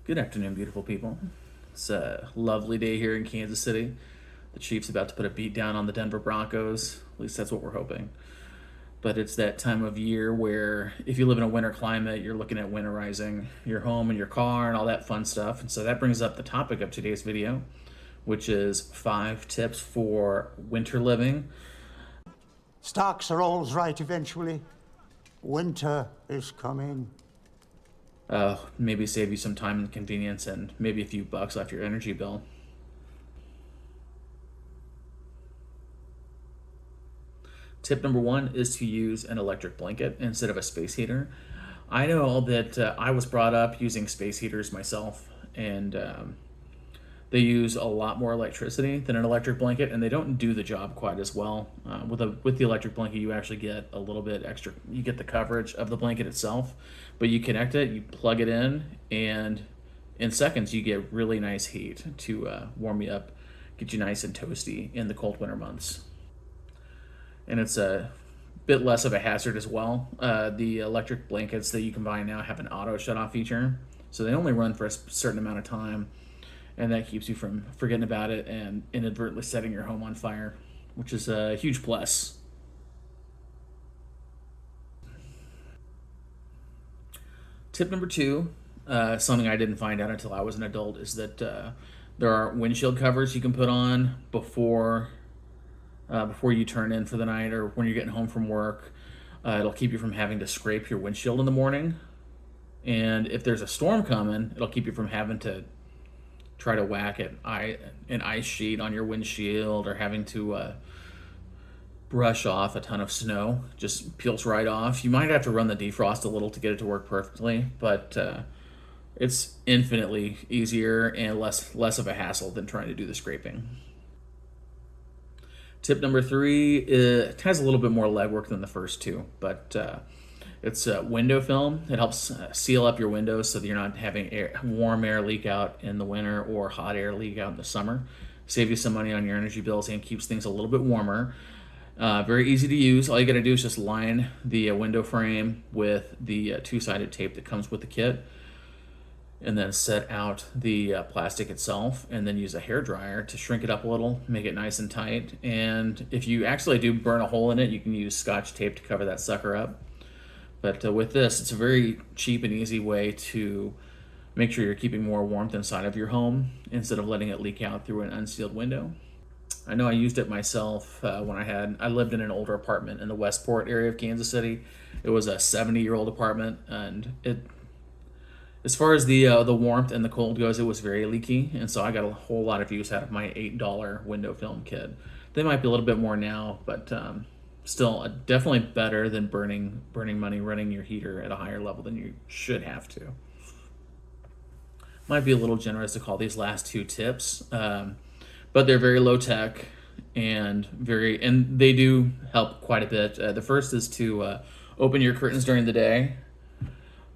Good afternoon, beautiful people. It's a lovely day here in Kansas City. The Chiefs about to put a beat down on the Denver Broncos. At least that's what we're hoping. But it's that time of year where if you live in a winter climate, you're looking at winterizing your home and your car and all that fun stuff. And so that brings up the topic of today's video, which is 5 tips for winter living. Stocks are always right eventually. Winter is coming. Maybe save you some time and convenience and maybe a few bucks off your energy bill. Tip number 1 is to use an electric blanket instead of a space heater. I know that I was brought up using space heaters myself, and they use a lot more electricity than an electric blanket, and they don't do the job quite as well. With the electric blanket, you actually get a little bit extra. You get the coverage of the blanket itself, but you connect it, you plug it in, and in seconds you get really nice heat to warm you up, get you nice and toasty in the cold winter months. And it's a bit less of a hazard as well. The electric blankets that you can buy now have an auto shut-off feature, so they only run for a certain amount of time, and that keeps you from forgetting about it and inadvertently setting your home on fire, which is a huge plus. Tip number 2, something I didn't find out until I was an adult, is that there are windshield covers you can put on before you turn in for the night or when you're getting home from work. It'll keep you from having to scrape your windshield in the morning. And if there's a storm coming, it'll keep you from having to try to whack an ice sheet on your windshield or having to brush off a ton of snow. Just peels right off. You might have to run the defrost a little to get it to work perfectly, but it's infinitely easier and less of a hassle than trying to do the scraping. Tip number 3, it has a little bit more legwork than the first 2, but it's window film. It helps seal up your windows so that you're not having warm air leak out in the winter or hot air leak out in the summer. Save you some money on your energy bills and keeps things a little bit warmer. Very easy to use. All you got to do is just line the window frame with the two-sided tape that comes with the kit, and then set out the plastic itself, and then use a hairdryer to shrink it up a little, make it nice and tight. And if you actually do burn a hole in it, you can use Scotch tape to cover that sucker up. But with this, it's a very cheap and easy way to make sure you're keeping more warmth inside of your home instead of letting it leak out through an unsealed window. I know I used it myself when I lived in an older apartment in the Westport area of Kansas City. It was a 70-year-old apartment, and as far as the warmth and the cold goes, it was very leaky, and so I got a whole lot of use out of my $8 window film kit. They might be a little bit more now, but still definitely better than burning money running your heater at a higher level than you should have to. Might be a little generous to call these last 2 tips, but they're very low tech and they do help quite a bit. The first is to open your curtains during the day.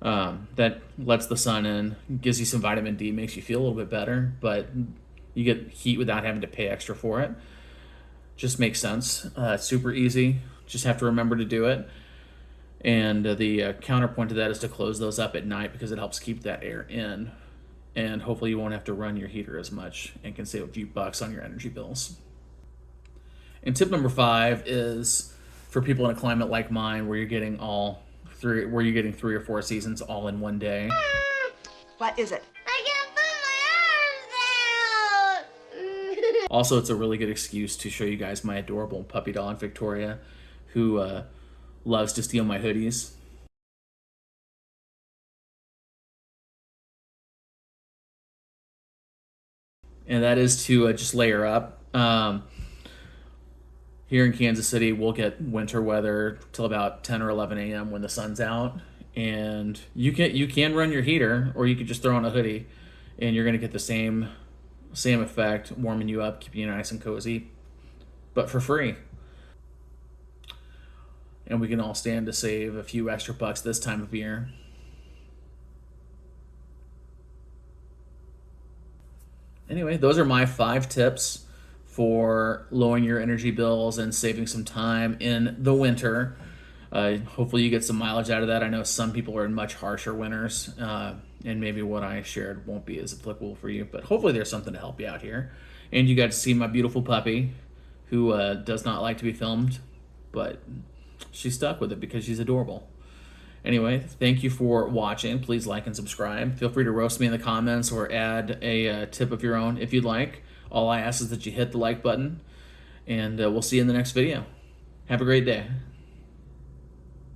That lets the sun in, gives you some vitamin D, makes you feel a little bit better, but you get heat without having to pay extra for it. Just makes sense. It's super easy. Just have to remember to do it. And the counterpoint to that is to close those up at night because it helps keep that air in. And hopefully you won't have to run your heater as much and can save a few bucks on your energy bills. And tip number 5 is for people in a climate like mine where you're getting 3 or 4 seasons all in one day. What is it? I can't put my arms out. Also, it's a really good excuse to show you guys my adorable puppy dog, Victoria, who loves to steal my hoodies. And that is to just layer up. Here in Kansas City, we'll get winter weather till about 10 or 11 a.m. when the sun's out, and you can run your heater, or you could just throw on a hoodie, and you're gonna get the same effect, warming you up, keeping you nice and cozy, but for free. And we can all stand to save a few extra bucks this time of year. Anyway, those are my 5 tips for lowering your energy bills and saving some time in the winter. Hopefully you get some mileage out of that. I know some people are in much harsher winters, and maybe what I shared won't be as applicable for you, but hopefully there's something to help you out here. And you got to see my beautiful puppy, who does not like to be filmed, but she's stuck with it because she's adorable. Anyway, thank you for watching. Please like and subscribe. Feel free to roast me in the comments or add a tip of your own if you'd like. All I ask is that you hit the like button, and we'll see you in the next video. Have a great day.